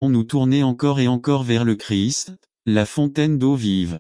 On nous tournait encore et encore vers le Christ, la fontaine d'eau vive.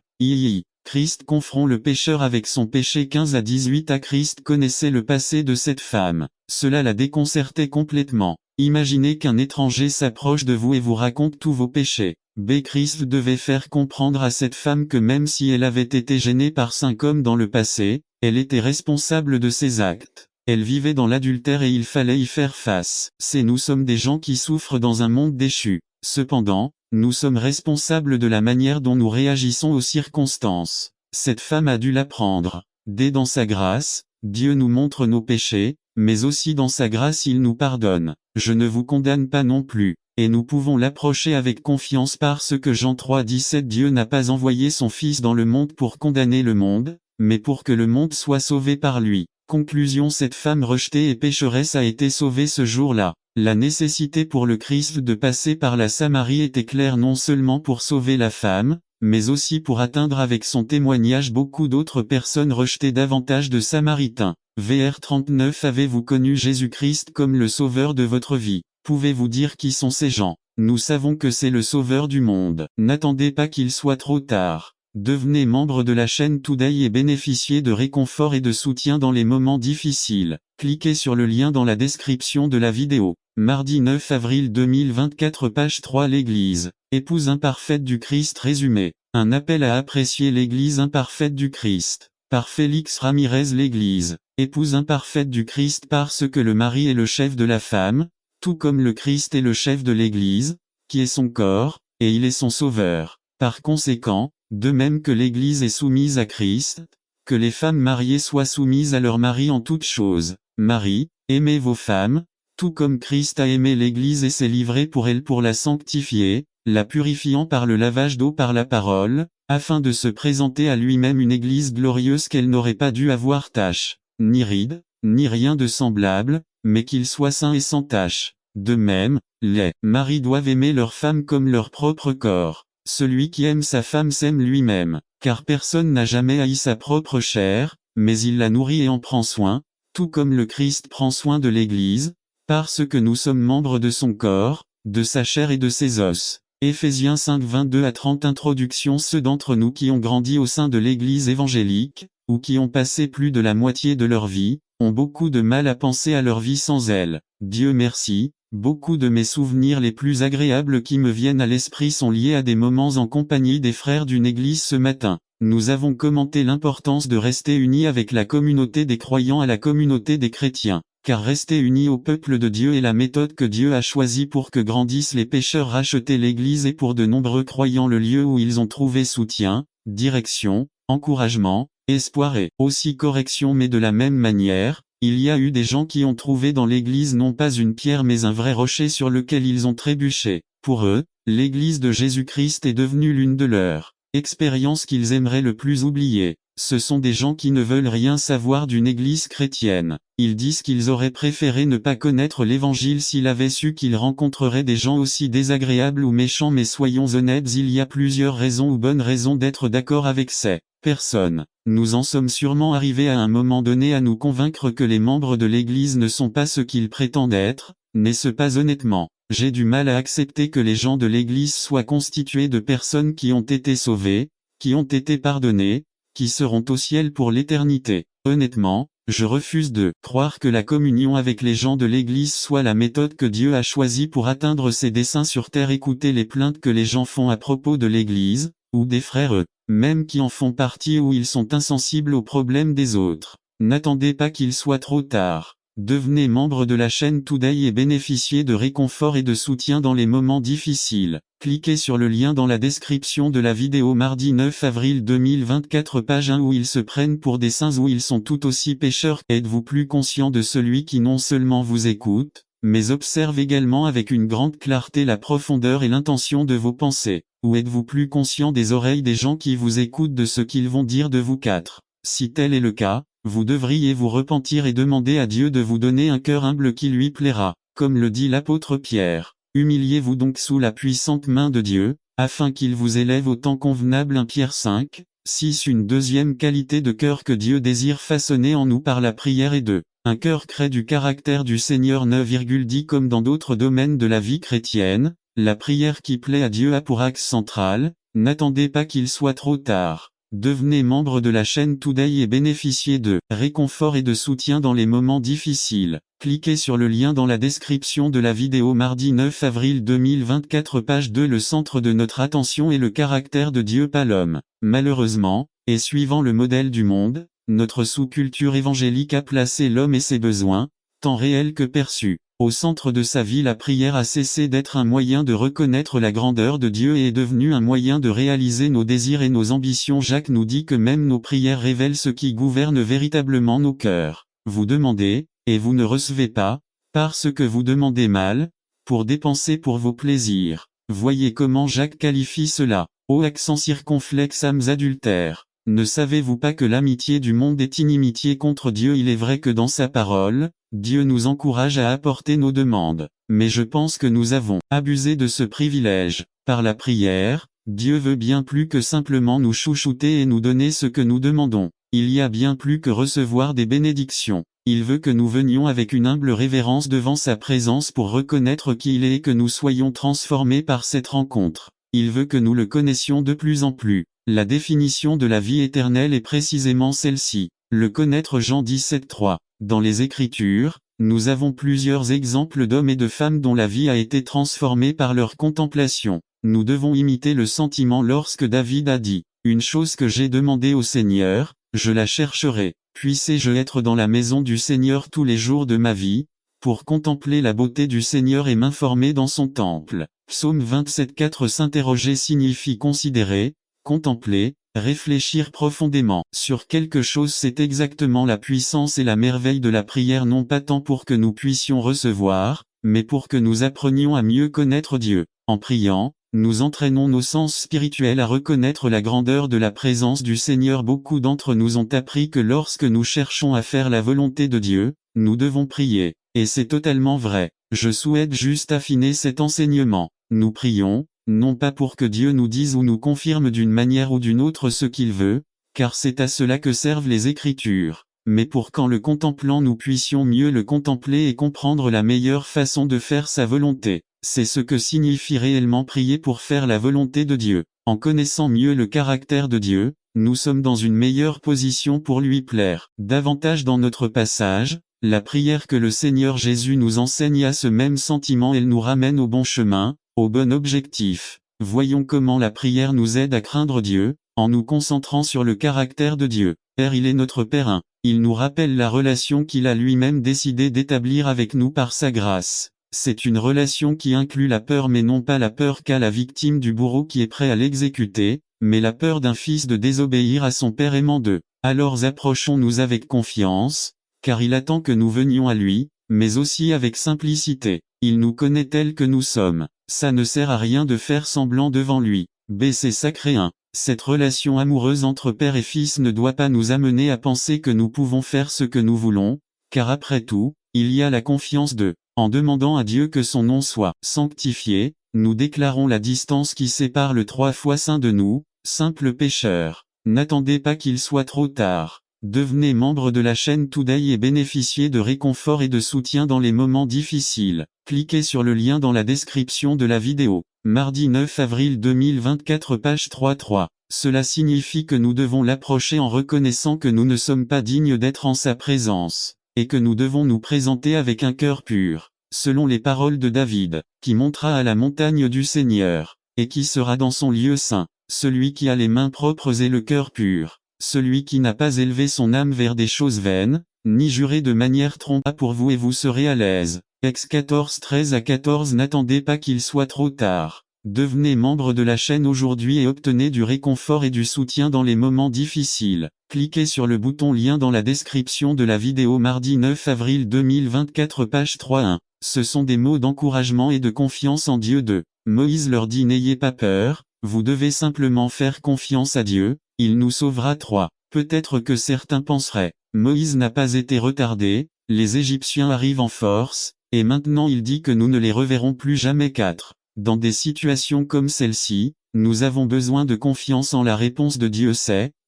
Christ confronte le pécheur avec son péché. 15 à 18 A. Christ connaissait le passé de cette femme. Cela la déconcertait complètement. Imaginez qu'un étranger s'approche de vous et vous raconte tous vos péchés. Christ devait faire comprendre à cette femme que même si elle avait été gênée par 5 hommes dans le passé, elle était responsable de ses actes. Elle vivait dans l'adultère et il fallait y faire face. Nous sommes des gens qui souffrent dans un monde déchu. Cependant, nous sommes responsables de la manière dont nous réagissons aux circonstances. Cette femme a dû l'apprendre. Dans sa grâce, Dieu nous montre nos péchés, mais aussi dans sa grâce il nous pardonne. Je ne vous condamne pas non plus. Et nous pouvons l'approcher avec confiance parce que Jean 3,17 Dieu n'a pas envoyé son Fils dans le monde pour condamner le monde, mais pour que le monde soit sauvé par lui. Conclusion. Cette femme rejetée et pécheresse a été sauvée ce jour-là. La nécessité pour le Christ de passer par la Samarie était claire non seulement pour sauver la femme, mais aussi pour atteindre avec son témoignage beaucoup d'autres personnes rejetées davantage de Samaritains. Vr 39 Avez-vous connu Jésus-Christ comme le sauveur de votre vie? Pouvez-vous dire qui sont ces gens? Nous savons que c'est le sauveur du monde. N'attendez pas qu'il soit trop tard. Devenez membre de la chaîne Today et bénéficiez de réconfort et de soutien dans les moments difficiles. Cliquez sur le lien dans la description de la vidéo. Mardi 9 avril 2024 Page 3 L'Église, épouse imparfaite du Christ résumé. Un appel à apprécier l'Église imparfaite du Christ. Par Félix Ramirez. L'Église, épouse imparfaite du Christ parce que le mari est le chef de la femme, tout comme le Christ est le chef de l'Église, qui est son corps, et il est son sauveur. Par conséquent, de même que l'Église est soumise à Christ, que les femmes mariées soient soumises à leur mari en toutes choses. Marie, aimez vos femmes, tout comme Christ a aimé l'Église et s'est livré pour elle pour la sanctifier, la purifiant par le lavage d'eau par la parole, afin de se présenter à lui-même une Église glorieuse qu'elle n'aurait pas dû avoir tache, ni ride, ni rien de semblable, mais qu'il soit saint et sans tache. De même, les maris doivent aimer leur femme comme leur propre corps. Celui qui aime sa femme s'aime lui-même, car personne n'a jamais haï sa propre chair, mais il la nourrit et en prend soin, tout comme le Christ prend soin de l'Église, parce que nous sommes membres de son corps, de sa chair et de ses os. Éphésiens 5 22 à 30 Introduction. Ceux d'entre nous qui ont grandi au sein de l'Église évangélique, ou qui ont passé plus de la moitié de leur vie, ont beaucoup de mal à penser à leur vie sans elle. Dieu merci. Beaucoup de mes souvenirs les plus agréables qui me viennent à l'esprit sont liés à des moments en compagnie des frères d'une église ce matin. Nous avons commenté l'importance de rester unis avec la communauté des croyants à la communauté des chrétiens, car rester unis au peuple de Dieu est la méthode que Dieu a choisie pour que grandissent les pécheurs racheter l'église et pour de nombreux croyants le lieu où ils ont trouvé soutien, direction, encouragement, espoir et aussi correction. Mais de la même manière, il y a eu des gens qui ont trouvé dans l'Église non pas une pierre mais un vrai rocher sur lequel ils ont trébuché. Pour eux, l'Église de Jésus-Christ est devenue l'une de leurs expériences qu'ils aimeraient le plus oublier. Ce sont des gens qui ne veulent rien savoir d'une Église chrétienne. Ils disent qu'ils auraient préféré ne pas connaître l'Évangile s'ils avaient su qu'ils rencontreraient des gens aussi désagréables ou méchants. Mais soyons honnêtes, il y a plusieurs raisons ou bonnes raisons d'être d'accord avec ces personnes. Nous en sommes sûrement arrivés à un moment donné à nous convaincre que les membres de l'Église ne sont pas ce qu'ils prétendent être, n'est-ce pas honnêtement? J'ai du mal à accepter que les gens de l'Église soient constitués de personnes qui ont été sauvées, qui ont été pardonnées, qui seront au ciel pour l'éternité. Honnêtement, je refuse de croire que la communion avec les gens de l'Église soit la méthode que Dieu a choisie pour atteindre ses desseins sur terre. Écoutez les plaintes que les gens font à propos de l'Église, ou des frères eux-mêmes qui en font partie, où ils sont insensibles aux problèmes des autres. N'attendez pas qu'il soit trop tard. Devenez membre de la chaîne Today et bénéficiez de réconfort et de soutien dans les moments difficiles. Cliquez sur le lien dans la description de la vidéo. Mardi 9 avril 2024 Page 1 Où ils se prennent pour des saints, où ils sont tout aussi pécheurs. Êtes-vous plus conscient de celui qui non seulement vous écoute, mais observe également avec une grande clarté la profondeur et l'intention de vos pensées? Ou êtes-vous plus conscient des oreilles des gens qui vous écoutent, de ce qu'ils vont dire de vous? 4. Si tel est le cas, vous devriez vous repentir et demander à Dieu de vous donner un cœur humble qui lui plaira. Comme le dit l'apôtre Pierre, humiliez-vous donc sous la puissante main de Dieu, afin qu'il vous élève au temps convenable. 1 Pierre 5, 6. Une deuxième qualité de cœur que Dieu désire façonner en nous par la prière est de un cœur crée du caractère du Seigneur. 9,10 Comme dans d'autres domaines de la vie chrétienne, La prière qui plaît à Dieu a pour axe central, n'attendez pas qu'il soit trop tard. Devenez membre de la chaîne Today et bénéficiez de réconfort et de soutien dans les moments difficiles. Cliquez sur le lien dans la description de la vidéo mardi 9 avril 2024 page 2. Le centre de notre attention est le caractère de Dieu pas l'homme. Malheureusement, et suivant le modèle du monde, notre sous-culture évangélique a placé l'homme et ses besoins, tant réels que perçus, au centre de sa vie. La prière a cessé d'être un moyen de reconnaître la grandeur de Dieu et est devenue un moyen de réaliser nos désirs et nos ambitions. Jacques nous dit que même nos prières révèlent ce qui gouverne véritablement nos cœurs. Vous demandez, et vous ne recevez pas, parce que vous demandez mal, pour dépenser pour vos plaisirs. Voyez comment Jacques qualifie cela. Ô accent circonflexe âmes adultères. Ne savez-vous pas que l'amitié du monde est inimitié contre Dieu? Il est vrai que dans sa parole, Dieu nous encourage à apporter nos demandes. Mais je pense que nous avons abusé de ce privilège. Par la prière, Dieu veut bien plus que simplement nous chouchouter et nous donner ce que nous demandons. Il y a bien plus que recevoir des bénédictions. Il veut que nous venions avec une humble révérence devant sa présence pour reconnaître qui il est et que nous soyons transformés par cette rencontre. Il veut que nous le connaissions de plus en plus. La définition de la vie éternelle est précisément celle-ci. Le connaître. Jean 17:3. Dans les Écritures, nous avons plusieurs exemples d'hommes et de femmes dont la vie a été transformée par leur contemplation. Nous devons imiter le sentiment lorsque David a dit « Une chose que j'ai demandée au Seigneur, je la chercherai. Puissé-je être dans la maison du Seigneur tous les jours de ma vie, pour contempler la beauté du Seigneur et m'informer dans son temple. » Psaume 27:4. S'interroger signifie considérer, contempler, réfléchir profondément sur quelque chose. C'est exactement la puissance et la merveille de la prière, non pas tant pour que nous puissions recevoir, mais pour que nous apprenions à mieux connaître Dieu. En priant, nous entraînons nos sens spirituels à reconnaître la grandeur de la présence du Seigneur. Beaucoup d'entre nous ont appris que lorsque nous cherchons à faire la volonté de Dieu, nous devons prier. Et c'est totalement vrai. Je souhaite juste affiner cet enseignement. Nous prions, non pas pour que Dieu nous dise ou nous confirme d'une manière ou d'une autre ce qu'il veut, car c'est à cela que servent les Écritures, mais pour qu'en le contemplant nous puissions mieux le contempler et comprendre la meilleure façon de faire sa volonté. C'est ce que signifie réellement prier pour faire la volonté de Dieu. En connaissant mieux le caractère de Dieu, nous sommes dans une meilleure position pour lui plaire. Davantage dans notre passage, la prière que le Seigneur Jésus nous enseigne a ce même sentiment. Elle nous ramène au bon chemin, au bon objectif. Voyons comment la prière nous aide à craindre Dieu, en nous concentrant sur le caractère de Dieu. Père, il est notre Père 1. Il nous rappelle la relation qu'il a lui-même décidé d'établir avec nous par sa grâce. C'est une relation qui inclut la peur, mais non pas la peur qu'a la victime du bourreau qui est prêt à l'exécuter, mais la peur d'un fils de désobéir à son Père aimant. Alors approchons-nous avec confiance, car il attend que nous venions à lui, mais aussi avec simplicité. Il nous connaît tels que nous sommes. Ça ne sert à rien de faire semblant devant lui. C'est sacré 1. Cette relation amoureuse entre père et fils ne doit pas nous amener à penser que nous pouvons faire ce que nous voulons, car après tout, il y a la confiance de. En demandant à Dieu que son nom soit sanctifié, nous déclarons la distance qui sépare le 3 fois saint de nous, simples pécheurs. N'attendez pas qu'il soit trop tard. Devenez membre de la chaîne Today et bénéficiez de réconfort et de soutien dans les moments difficiles. Cliquez sur le lien dans la description de la vidéo. Mardi 9 avril 2024 page 3.3. Cela signifie que nous devons l'approcher en reconnaissant que nous ne sommes pas dignes d'être en sa présence, et que nous devons nous présenter avec un cœur pur, selon les paroles de David, qui montera à la montagne du Seigneur, et qui sera dans son lieu saint, celui qui a les mains propres et le cœur pur. Celui qui n'a pas élevé son âme vers des choses vaines, ni juré de manière trompeuse pour vous et vous serez à l'aise. Ex 14 13 à 14. N'attendez pas qu'il soit trop tard. Devenez membre de la chaîne aujourd'hui et obtenez du réconfort et du soutien dans les moments difficiles. Cliquez sur le bouton lien dans la description de la vidéo mardi 9 avril 2024 page 3.1. Ce sont des mots d'encouragement et de confiance en Dieu. Moïse leur dit: n'ayez pas peur, vous devez simplement faire confiance à Dieu. Il nous sauvera. 3. Peut-être que certains penseraient, Moïse n'a pas été retardé, les Égyptiens arrivent en force, et maintenant il dit que nous ne les reverrons plus jamais. 4. Dans des situations comme celle-ci, nous avons besoin de confiance en la réponse de Dieu.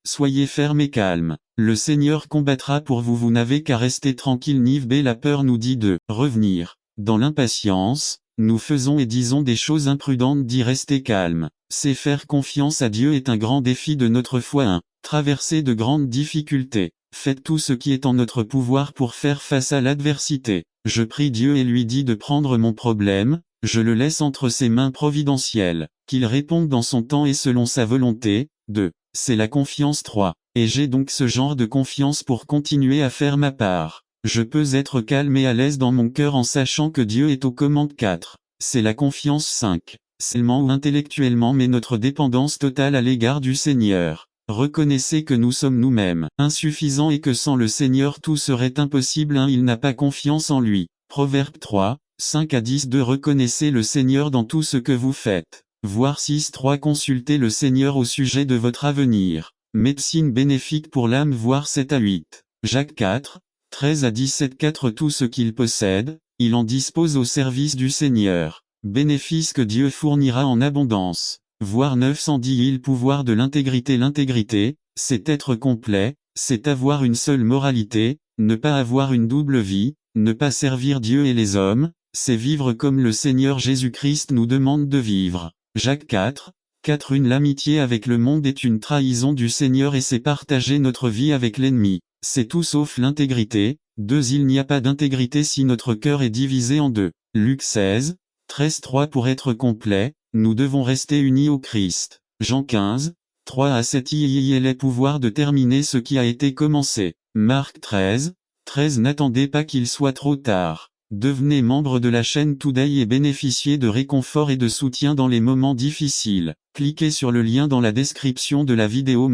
Soyez fermes et calmes. Le Seigneur combattra pour vous, vous n'avez qu'à rester tranquille. Niv B. La peur nous dit de revenir dans l'impatience, Nous faisons et disons des choses imprudentes d'y rester calme. C'est faire confiance à Dieu est un grand défi de notre foi. 1. Traverser de grandes difficultés. Faites tout ce qui est en notre pouvoir pour faire face à l'adversité. Je prie Dieu et lui dis de prendre mon problème, je le laisse entre ses mains providentielles, qu'il réponde dans son temps et selon sa volonté. 2. C'est la confiance. 3. Et j'ai donc ce genre de confiance pour continuer à faire ma part. Je peux être calme et à l'aise dans mon cœur en sachant que Dieu est aux commandes. 4. C'est la confiance. 5. Seulement ou intellectuellement mais notre dépendance totale à l'égard du Seigneur. Reconnaissez que nous sommes nous-mêmes insuffisants et que sans le Seigneur tout serait impossible. 1. Il n'a pas confiance en lui. Proverbe 3, 5 à 10. 2. Reconnaissez le Seigneur dans tout ce que vous faites. Voir 6. 3. Consultez le Seigneur au sujet de votre avenir. Médecine bénéfique pour l'âme. Voir 7 à 8. Jacques 4, 13 à 17. 4. Tout ce qu'il possède, il en dispose au service du Seigneur. Bénéfice que Dieu fournira en abondance. Voir 910. Il pouvoir de l'intégrité. L'intégrité, c'est être complet, c'est avoir une seule moralité, ne pas avoir une double vie, ne pas servir Dieu et les hommes, c'est vivre comme le Seigneur Jésus-Christ nous demande de vivre. Jacques 4, 4. L'amitié avec le monde est une trahison du Seigneur et c'est partager notre vie avec l'ennemi. C'est tout sauf l'intégrité. 2. Il n'y a pas d'intégrité si notre cœur est divisé en deux. Luc 16, 13. 3. Pour être complet, nous devons rester unis au Christ. Jean 15, 3 à 7. Il est le pouvoir de terminer ce qui a été commencé. Marc 13, 13. N'attendez pas qu'il soit trop tard. Devenez membre de la chaîne Today et bénéficiez de réconfort et de soutien dans les moments difficiles. Cliquez sur le lien dans la description de la vidéo.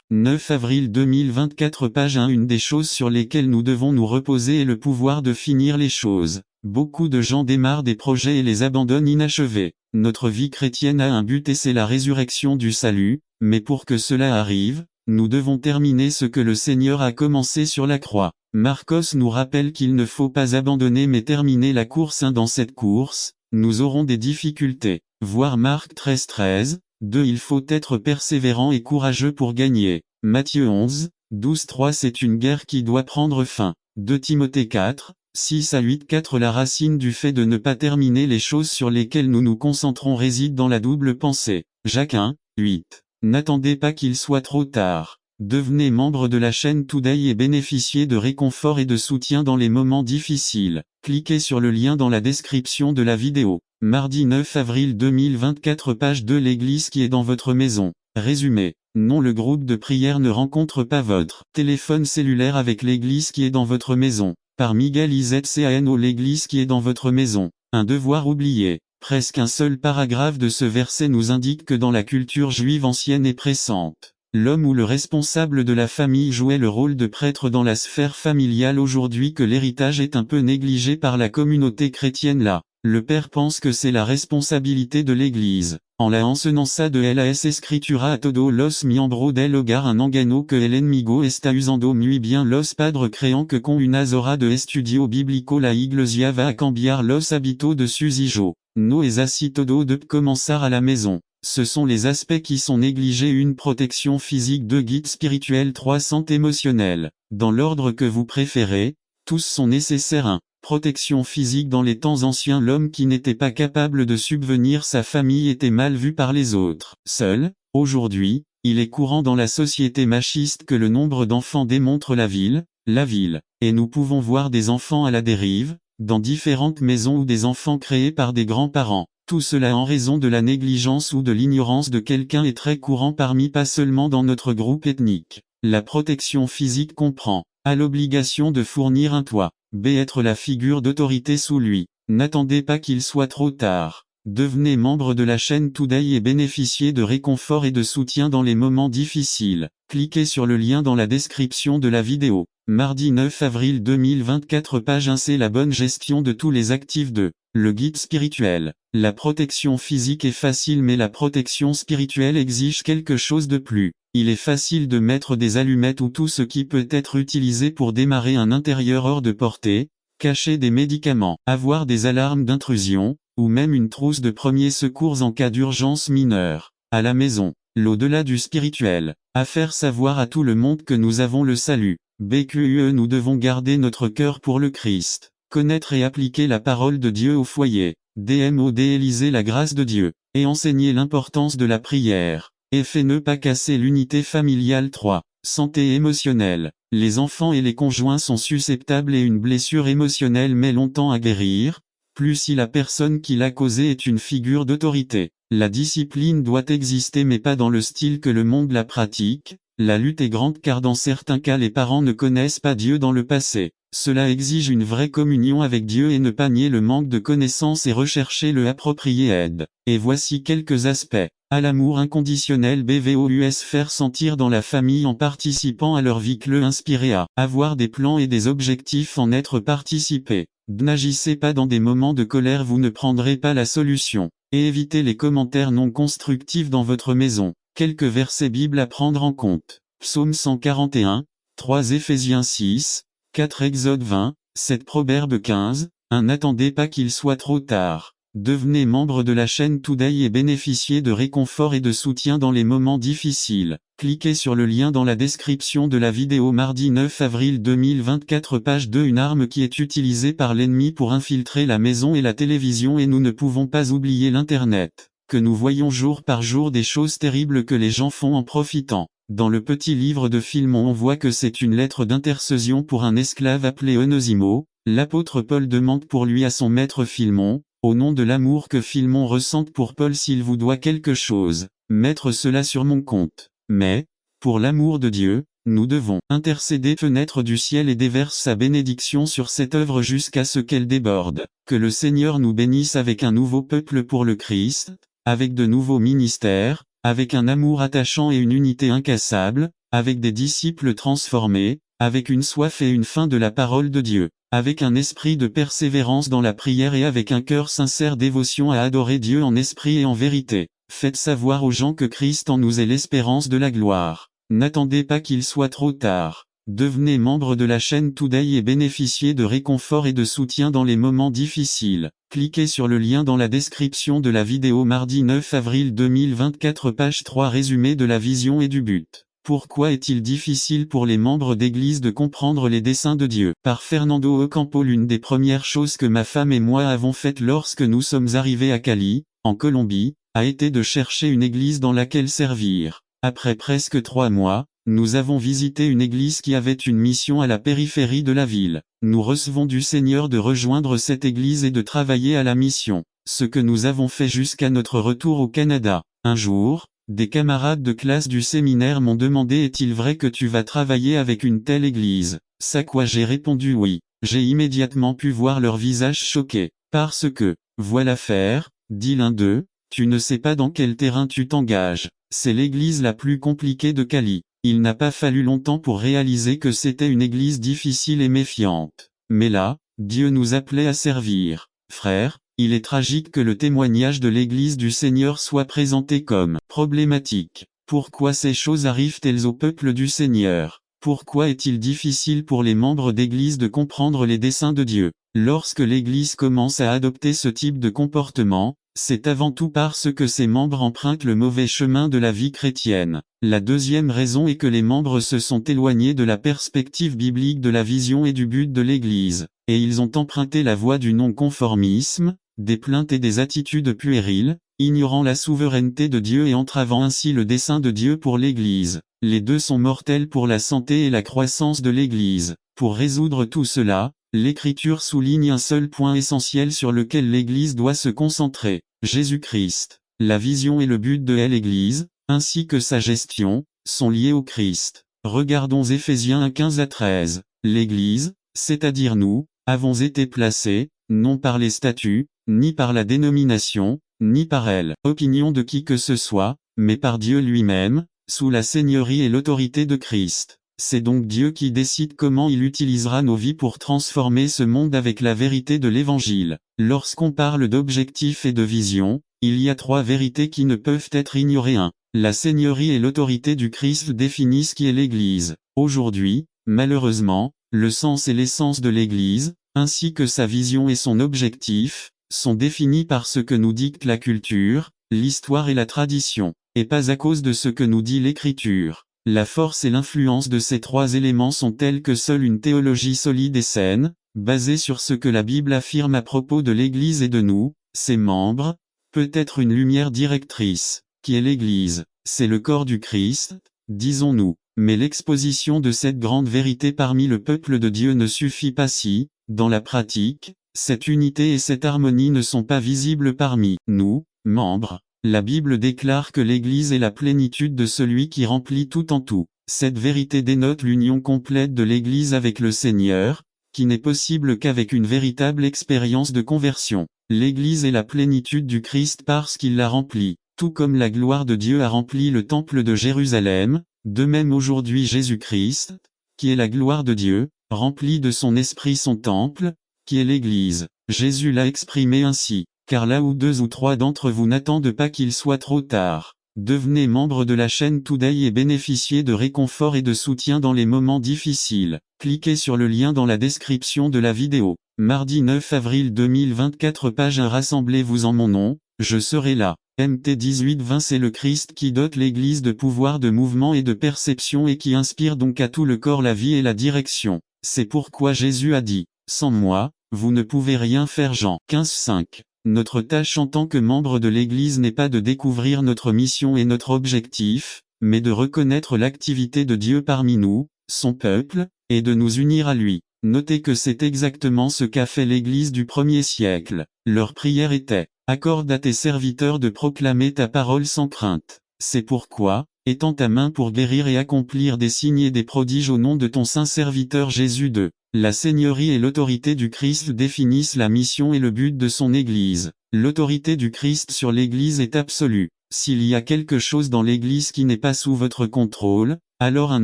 9 avril 2024. Page 1. Une des choses sur lesquelles nous devons nous reposer est le pouvoir de finir les choses. Beaucoup de gens démarrent des projets et les abandonnent inachevés. Notre vie chrétienne a un but et c'est la résurrection du salut, mais pour que cela arrive, nous devons terminer ce que le Seigneur a commencé sur la croix. Marcos nous rappelle qu'il ne faut pas abandonner mais terminer la course. Dans cette course, nous aurons des difficultés. Voir Marc 13, 13. 2. Il faut être persévérant et courageux pour gagner. Matthieu 11, 12. 3. C'est une guerre qui doit prendre fin. 2 Timothée 4, 6 à 8. 4. La racine du fait de ne pas terminer les choses sur lesquelles nous nous concentrons réside dans la double pensée. Jacques 1, 8. N'attendez pas qu'il soit trop tard. Devenez membre de la chaîne Today et bénéficiez de réconfort et de soutien dans les moments difficiles. Cliquez sur le lien dans la description de la vidéo. Mardi 9 avril 2024. Page 2. L'église qui est dans votre maison. Résumé. Non, le groupe de prière ne rencontre pas votre téléphone cellulaire avec l'église qui est dans votre maison. Par Miguel Izcano. L'église qui est dans votre maison. Un devoir oublié. Presque un seul paragraphe de ce verset nous indique que dans la culture juive ancienne et pressante, l'homme ou le responsable de la famille jouait le rôle de prêtre dans la sphère familiale. Aujourd'hui que l'héritage est un peu négligé par la communauté chrétienne là. Le père pense que c'est la responsabilité de l'église. En la enseñanza de las escritura a todos los miembros del hogar un engano que el enemigo está usando muy bien los padres créant que con una hora de estudio bíblico la iglesia va a cambiar los hábitos de sus hijos. No es así todo de comenzar à la maison. Ce sont les aspects qui sont négligés. Une protection physique. 2 Guide spirituel. 3 Santé émotionnelle. Dans l'ordre que vous préférez, tous sont nécessaires. 1. Protection physique. Dans les temps anciens, l'homme qui n'était pas capable de subvenir sa famille était mal vu par les autres. Seul, aujourd'hui, il est courant dans la société machiste que le nombre d'enfants démontre la ville, et nous pouvons voir des enfants à la dérive, dans différentes maisons ou des enfants créés par des grands-parents. Tout cela en raison de la négligence ou de l'ignorance de quelqu'un est très courant parmi pas seulement dans notre groupe ethnique. La protection physique comprend A. L'obligation de fournir un toit. B. Être la figure d'autorité sous lui. N'attendez pas qu'il soit trop tard. Devenez membre de la chaîne Today et bénéficiez de réconfort et de soutien dans les moments difficiles. Cliquez sur le lien dans la description de la vidéo. Mardi 9 avril 2024. Page 1. C'est la bonne gestion de tous les actifs de le guide spirituel. La protection physique est facile mais la protection spirituelle exige quelque chose de plus. Il est facile de mettre des allumettes ou tout ce qui peut être utilisé pour démarrer un intérieur hors de portée, cacher des médicaments, avoir des alarmes d'intrusion, ou même une trousse de premiers secours en cas d'urgence mineure. À la maison, l'au-delà du spirituel, à faire savoir à tout le monde que nous avons le salut. BQE. Nous devons garder notre cœur pour le Christ, connaître et appliquer la parole de Dieu au foyer. Modéliser la grâce de Dieu, et enseigner l'importance de la prière, et fait ne pas casser l'unité familiale. 3. Santé émotionnelle. Les enfants et les conjoints sont susceptibles et une blessure émotionnelle met longtemps à guérir, plus si la personne qui l'a causée est une figure d'autorité. La discipline doit exister mais pas dans le style que le monde la pratique. La lutte est grande car dans certains cas les parents ne connaissent pas Dieu dans le passé. Cela exige une vraie communion avec Dieu et ne pas nier le manque de connaissances et rechercher le approprié aide. Et voici quelques aspects. À l'amour inconditionnel BVOUS, faire sentir dans la famille en participant à leur vie, le inspirer à avoir des plans et des objectifs, en être participé. N'agissez pas dans des moments de colère, vous ne prendrez pas la solution. Et évitez les commentaires non constructifs dans votre maison. Quelques versets Bible à prendre en compte. Psaume 141, 3 Éphésiens 6, 4 Exode 20, 7 Proverbe 15, 1 N'attendez pas qu'il soit trop tard. Devenez membre de la chaîne Today et bénéficiez de réconfort et de soutien dans les moments difficiles. Cliquez sur le lien dans la description de la vidéo. Mardi 9 avril 2024, page 2. Une arme qui est utilisée par l'ennemi pour infiltrer la maison et la télévision, et nous ne pouvons pas oublier l'Internet, que nous voyons jour par jour des choses terribles que les gens font en profitant. Dans le petit livre de Philémon, on voit que c'est une lettre d'intercession pour un esclave appelé Onésimo. L'apôtre Paul demande pour lui à son maître Philémon, au nom de l'amour que Philémon ressent pour Paul, s'il vous doit quelque chose, mettre cela sur mon compte. Mais, pour l'amour de Dieu, nous devons intercéder. Fenêtre du ciel et déverse sa bénédiction sur cette œuvre jusqu'à ce qu'elle déborde. Que le Seigneur nous bénisse avec un nouveau peuple pour le Christ, avec de nouveaux ministères, avec un amour attachant et une unité incassable, avec des disciples transformés, avec une soif et une faim de la parole de Dieu, avec un esprit de persévérance dans la prière et avec un cœur sincère dévotion à adorer Dieu en esprit et en vérité. Faites savoir aux gens que Christ en nous est l'espérance de la gloire. N'attendez pas qu'il soit trop tard. Devenez membre de la chaîne Today et bénéficiez de réconfort et de soutien dans les moments difficiles. Cliquez sur le lien dans la description de la vidéo. Mardi 9 avril 2024, page 3 Résumé de la vision et du but. Pourquoi est-il difficile pour les membres d'église de comprendre les desseins de Dieu? Par Fernando Ocampo. L'une des premières choses que ma femme et moi avons faites lorsque nous sommes arrivés à Cali, en Colombie, a été de chercher une église dans laquelle servir. Après presque 3 mois, nous avons visité une église qui avait une mission à la périphérie de la ville. Nous recevons du Seigneur de rejoindre cette église et de travailler à la mission. Ce que nous avons fait jusqu'à notre retour au Canada. Un jour, des camarades de classe du séminaire m'ont demandé: est-il vrai que tu vas travailler avec une telle église? Ça quoi? J'ai répondu oui. J'ai immédiatement pu voir leur visage choqué. Parce que, voilà faire, dit l'un d'eux, tu ne sais pas dans quel terrain tu t'engages. C'est l'église la plus compliquée de Cali. Il n'a pas fallu longtemps pour réaliser que c'était une église difficile et méfiante. Mais là, Dieu nous appelait à servir. Frère, il est tragique que le témoignage de l'église du Seigneur soit présenté comme problématique. Pourquoi ces choses arrivent-elles au peuple du Seigneur? Pourquoi est-il difficile pour les membres d'église de comprendre les desseins de Dieu? Lorsque l'église commence à adopter ce type de comportement, c'est avant tout parce que ses membres empruntent le mauvais chemin de la vie chrétienne. La deuxième raison est que les membres se sont éloignés de la perspective biblique de la vision et du but de l'Église, et ils ont emprunté la voie du non-conformisme, des plaintes et des attitudes puériles, ignorant la souveraineté de Dieu et entravant ainsi le dessein de Dieu pour l'Église. Les deux sont mortels pour la santé et la croissance de l'Église. Pour résoudre tout cela, l'Écriture souligne un seul point essentiel sur lequel l'Église doit se concentrer: Jésus-Christ. La vision et le but de l'Église, ainsi que sa gestion, sont liés au Christ. Regardons Éphésiens 1 15 à 13. L'Église, c'est-à-dire nous, avons été placés, non par les statuts, ni par la dénomination, ni par opinion de qui que ce soit, mais par Dieu lui-même, sous la seigneurie et l'autorité de Christ. C'est donc Dieu qui décide comment il utilisera nos vies pour transformer ce monde avec la vérité de l'Évangile. Lorsqu'on parle d'objectif et de vision, il y a 3 vérités qui ne peuvent être ignorées. 1. La seigneurie et l'autorité du Christ définissent qui est l'Église. Aujourd'hui, malheureusement, le sens et l'essence de l'Église, ainsi que sa vision et son objectif, sont définis par ce que nous dicte la culture, l'histoire et la tradition, et pas à cause de ce que nous dit l'Écriture. La force et l'influence de ces 3 éléments sont telles que seule une théologie solide et saine, basée sur ce que la Bible affirme à propos de l'Église et de nous, ses membres, peut être une lumière directrice, qui est l'Église. C'est le corps du Christ, disons-nous. Mais l'exposition de cette grande vérité parmi le peuple de Dieu ne suffit pas si, dans la pratique, cette unité et cette harmonie ne sont pas visibles parmi nous, membres. La Bible déclare que l'Église est la plénitude de celui qui remplit tout en tout. Cette vérité dénote l'union complète de l'Église avec le Seigneur, qui n'est possible qu'avec une véritable expérience de conversion. L'Église est la plénitude du Christ parce qu'il la remplit, tout comme la gloire de Dieu a rempli le temple de Jérusalem, de même aujourd'hui Jésus-Christ, qui est la gloire de Dieu, remplit de son esprit son temple, qui est l'Église. Jésus l'a exprimé ainsi, car là où 2 ou 3 d'entre vous n'attendent pas qu'il soit trop tard. Devenez membre de la chaîne Today et bénéficiez de réconfort et de soutien dans les moments difficiles. Cliquez sur le lien dans la description de la vidéo. Mardi 9 avril 2024 page 1 Rassemblez-vous en mon nom, je serai là. MT 18-20 C'est le Christ qui dote l'Église de pouvoir de mouvement et de perception et qui inspire donc à tout le corps la vie et la direction. C'est pourquoi Jésus a dit, « Sans moi, vous ne pouvez rien faire » Jean 15-5. Notre tâche en tant que membre de l'Église n'est pas de découvrir notre mission et notre objectif, mais de reconnaître l'activité de Dieu parmi nous, son peuple, et de nous unir à lui. Notez que c'est exactement ce qu'a fait l'Église du 1er siècle. Leur prière était, « Accorde à tes serviteurs de proclamer ta parole sans crainte. C'est pourquoi, étends ta main pour guérir et accomplir des signes et des prodiges au nom de ton saint serviteur Jésus de. » La seigneurie et l'autorité du Christ définissent la mission et le but de son Église. L'autorité du Christ sur l'Église est absolue. S'il y a quelque chose dans l'Église qui n'est pas sous votre contrôle, alors un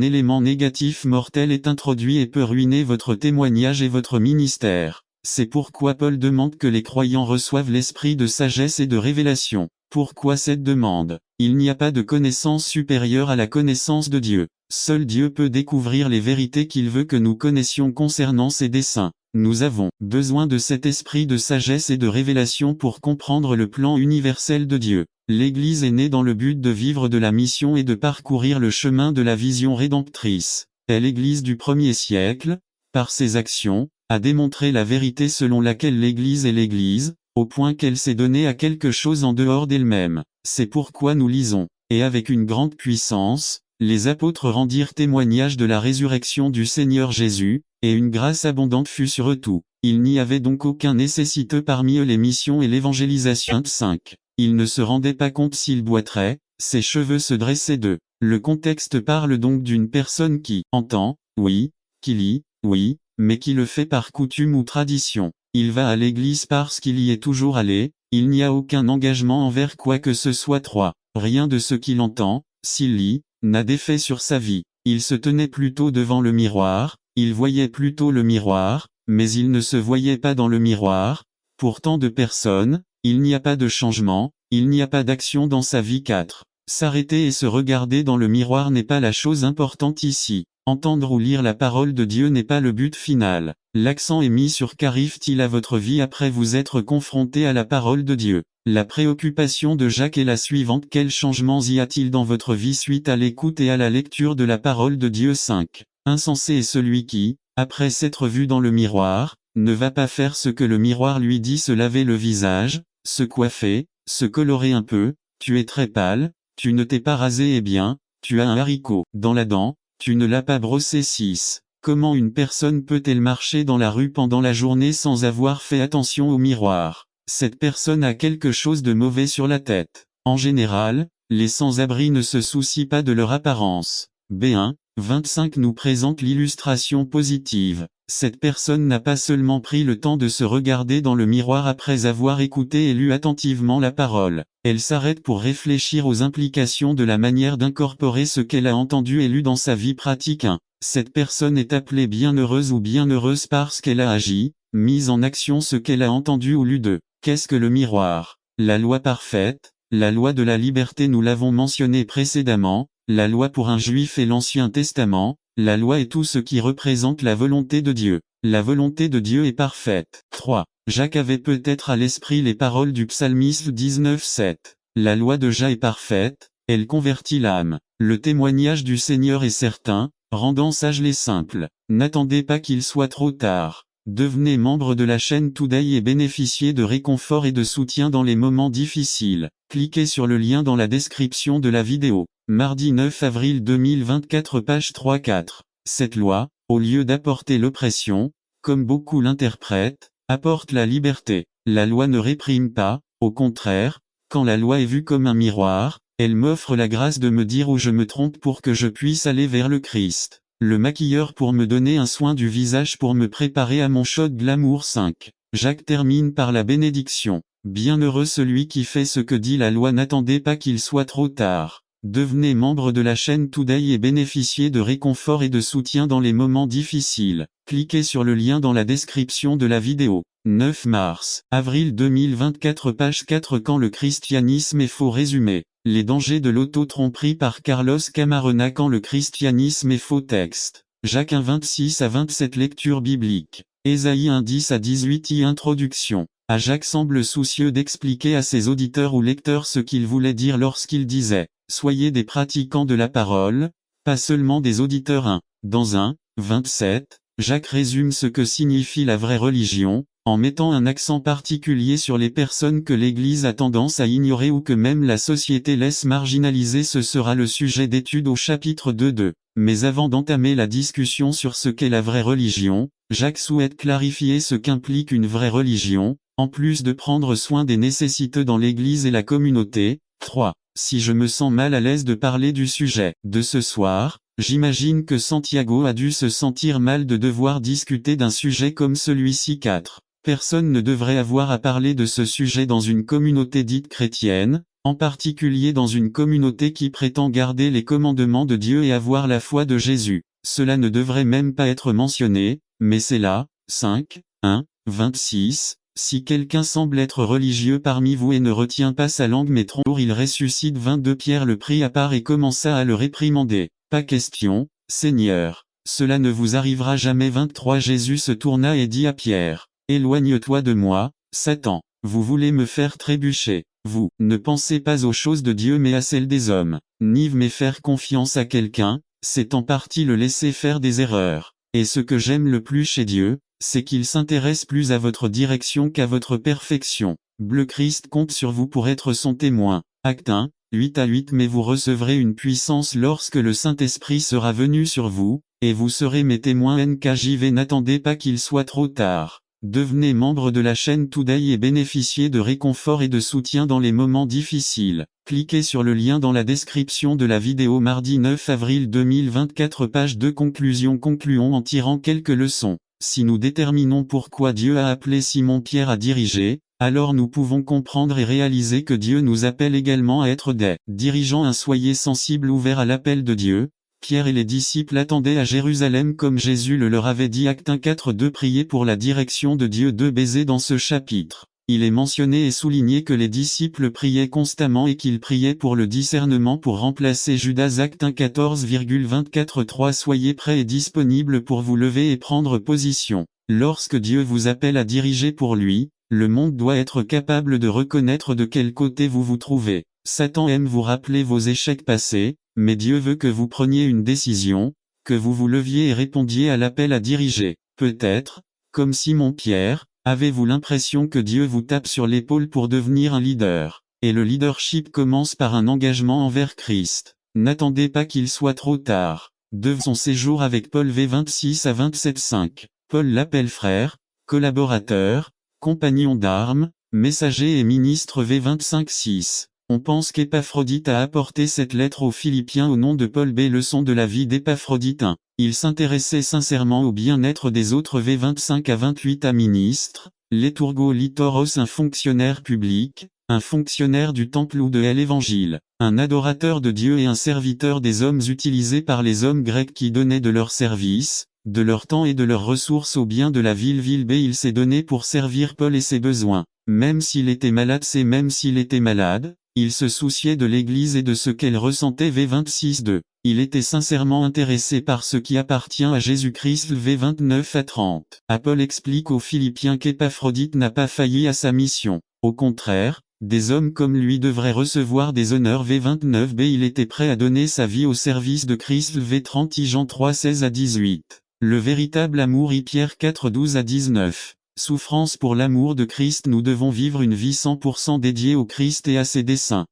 élément négatif mortel est introduit et peut ruiner votre témoignage et votre ministère. C'est pourquoi Paul demande que les croyants reçoivent l'esprit de sagesse et de révélation. Pourquoi cette demande? Il n'y a pas de connaissance supérieure à la connaissance de Dieu. Seul Dieu peut découvrir les vérités qu'il veut que nous connaissions concernant ses desseins. Nous avons besoin de cet esprit de sagesse et de révélation pour comprendre le plan universel de Dieu. L'Église est née dans le but de vivre de la mission et de parcourir le chemin de la vision rédemptrice. Et l'Église du 1er siècle, par ses actions, a démontré la vérité selon laquelle l'Église est l'Église, au point qu'elle s'est donnée à quelque chose en dehors d'elle-même. C'est pourquoi nous lisons, et avec une grande puissance, les apôtres rendirent témoignage de la résurrection du Seigneur Jésus, et une grâce abondante fut sur eux tous. Il n'y avait donc aucun nécessiteux parmi eux les missions et l'évangélisation. 5. Il ne se rendait pas compte s'il boiterait, ses cheveux se dressaient d'eux. Le contexte parle donc d'une personne qui entend, oui, qui lit, oui, mais qui le fait par coutume ou tradition. Il va à l'église parce qu'il y est toujours allé, il n'y a aucun engagement envers quoi que ce soit. 3. Rien de ce qu'il entend, s'il lit, n'a d'effet sur sa vie. Il se tenait plutôt devant le miroir, il voyait plutôt le miroir, mais il ne se voyait pas dans le miroir. Pour tant de personnes, il n'y a pas de changement, il n'y a pas d'action dans sa vie. 4. S'arrêter et se regarder dans le miroir n'est pas la chose importante ici. Entendre ou lire la parole de Dieu n'est pas le but final. L'accent est mis sur qu'arrive-t-il à votre vie après vous être confronté à la parole de Dieu. La préoccupation de Jacques est la suivante: quels changements y a-t-il dans votre vie suite à l'écoute et à la lecture de la parole de Dieu? 5. Insensé est celui qui, après s'être vu dans le miroir, ne va pas faire ce que le miroir lui dit: se laver le visage, se coiffer, se colorer un peu, tu es très pâle, tu ne t'es pas rasé, et bien, tu as un haricot dans la dent, tu ne l'as pas brossé. 6. Comment une personne peut-elle marcher dans la rue pendant la journée sans avoir fait attention au miroir? Cette personne a quelque chose de mauvais sur la tête. En général, les sans-abri ne se soucient pas de leur apparence. B1, 25 nous présente l'illustration positive. Cette personne n'a pas seulement pris le temps de se regarder dans le miroir après avoir écouté et lu attentivement la parole. Elle s'arrête pour réfléchir aux implications de la manière d'incorporer ce qu'elle a entendu et lu dans sa vie pratique. 1. Cette personne est appelée bienheureuse ou bienheureuse parce qu'elle a agi, mise en action ce qu'elle a entendu ou lu. 2. Qu'est-ce que le miroir? La loi parfaite, la loi de la liberté, nous l'avons mentionné précédemment, la loi pour un juif et l'Ancien Testament, la loi est tout ce qui représente la volonté de Dieu. La volonté de Dieu est parfaite. 3. Jacques avait peut-être à l'esprit les paroles du psalmiste 19:7. La loi de Jah est parfaite, elle convertit l'âme. Le témoignage du Seigneur est certain, rendant sages les simples. N'attendez pas qu'il soit trop tard. Devenez membre de la chaîne Today et bénéficiez de réconfort et de soutien dans les moments difficiles. Cliquez sur le lien dans la description de la vidéo. Mardi 9 avril 2024 page 3-4. Cette loi, au lieu d'apporter l'oppression, comme beaucoup l'interprètent, apporte la liberté. La loi ne réprime pas, au contraire, quand la loi est vue comme un miroir, elle m'offre la grâce de me dire où je me trompe pour que je puisse aller vers le Christ. Le maquilleur pour me donner un soin du visage pour me préparer à mon shot glamour 5. Jacques termine par la bénédiction. Bienheureux celui qui fait ce que dit la loi, n'attendez pas qu'il soit trop tard. Devenez membre de la chaîne Today et bénéficiez de réconfort et de soutien dans les moments difficiles. Cliquez sur le lien dans la description de la vidéo. 9 mars, avril 2024 page 4. Quand le christianisme est faux. Résumé. Les dangers de l'auto-tromperie par Carlos Camarena. Quand le christianisme est faux. Texte. Jacques 1 26 à 27. Lecture biblique. Ésaïe 1 10 à 18. Introduction. Jacques semble soucieux d'expliquer à ses auditeurs ou lecteurs ce qu'il voulait dire lorsqu'il disait « Soyez des pratiquants de la parole », pas seulement des auditeurs. 1. Dans 1, 27, Jacques résume ce que signifie la vraie religion, en mettant un accent particulier sur les personnes que l'Église a tendance à ignorer ou que même la société laisse marginaliser. Ce sera le sujet d'étude au chapitre 2. Mais avant d'entamer la discussion sur ce qu'est la vraie religion, Jacques souhaite clarifier ce qu'implique une vraie religion, en plus de prendre soin des nécessiteux dans l'Église et la communauté. 3. Si je me sens mal à l'aise de parler du sujet de ce soir, j'imagine que Santiago a dû se sentir mal de devoir discuter d'un sujet comme celui-ci. 4. Personne ne devrait avoir à parler de ce sujet dans une communauté dite chrétienne, en particulier dans une communauté qui prétend garder les commandements de Dieu et avoir la foi de Jésus. Cela ne devrait même pas être mentionné, mais c'est là. 5. 1. 26. Si quelqu'un semble être religieux parmi vous et ne retient pas sa langue mais trompe, il ressuscite. 22. Pierre le prit à part et commença à le réprimander. Pas question, Seigneur, cela ne vous arrivera jamais. 23. Jésus se tourna et dit à Pierre, éloigne-toi de moi, Satan, vous voulez me faire trébucher. Vous ne pensez pas aux choses de Dieu mais à celles des hommes. Ni mais faire confiance à quelqu'un, c'est en partie le laisser faire des erreurs. Et ce que j'aime le plus chez Dieu, c'est qu'il s'intéresse plus à votre direction qu'à votre perfection. Bleu Christ compte sur vous pour être son témoin. Acte 1, 8 à 8. Mais vous recevrez une puissance lorsque le Saint-Esprit sera venu sur vous, et vous serez mes témoins. NKJV. N'attendez pas qu'il soit trop tard. Devenez membre de la chaîne Today et bénéficiez de réconfort et de soutien dans les moments difficiles. Cliquez sur le lien dans la description de la vidéo. Mardi 9 avril 2024 page 2. Conclusion. Concluons en tirant quelques leçons. Si nous déterminons pourquoi Dieu a appelé Simon-Pierre à diriger, alors nous pouvons comprendre et réaliser que Dieu nous appelle également à être des dirigeants. Soyez sensibles, ouverts à l'appel de Dieu. Pierre et les disciples attendaient à Jérusalem comme Jésus le leur avait dit. Acte 1 4. Prier pour la direction de Dieu. 2. Baiser. Dans ce chapitre, il est mentionné et souligné que les disciples priaient constamment et qu'ils priaient pour le discernement pour remplacer Judas. Acte 1 14,24. 3. Soyez prêts et disponibles pour vous lever et prendre position. Lorsque Dieu vous appelle à diriger pour lui, le monde doit être capable de reconnaître de quel côté vous vous trouvez. Satan aime vous rappeler vos échecs passés, mais Dieu veut que vous preniez une décision, que vous vous leviez et répondiez à l'appel à diriger. Peut-être, comme Simon-Pierre, avez-vous l'impression que Dieu vous tape sur l'épaule pour devenir un leader. Et le leadership commence par un engagement envers Christ. N'attendez pas qu'il soit trop tard. De son séjour avec Paul. V 26 à 27 5. Paul l'appelle frère, collaborateur, compagnon d'armes, messager et ministre. V 25 6. On pense qu'Épaphrodite a apporté cette lettre aux Philippiens au nom de Paul. B. Leçon de la vie d'Épaphrodite. 1. Il s'intéressait sincèrement au bien-être des autres. V 25 à 28. Ministre, Létourgo Litoros. Un fonctionnaire public, un fonctionnaire du temple ou de l'Évangile, un adorateur de Dieu et un serviteur des hommes utilisé par les hommes grecs qui donnaient de leur service, de leur temps et de leurs ressources au bien de la ville. B. Il s'est donné pour servir Paul et ses besoins. Même s'il était malade. Même s'il était malade, il se souciait de l'Église et de ce qu'elle ressentait. V 26 2. Il était sincèrement intéressé par ce qui appartient à Jésus-Christ. V 29 à 30. Paul explique aux Philippiens qu'Épaphrodite n'a pas failli à sa mission. Au contraire, des hommes comme lui devraient recevoir des honneurs. V 29 B. Il était prêt à donner sa vie au service de Christ. V 30 Jean 3 16 à 18. Le véritable amour. Pierre 4 12 à 19. Souffrance pour l'amour de Christ. Nous devons vivre une vie 100% dédiée au Christ et à ses desseins.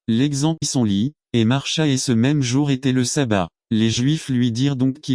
L'exemple son lit, et marcha, et ce même jour était le sabbat. Les Juifs lui dirent donc qu'il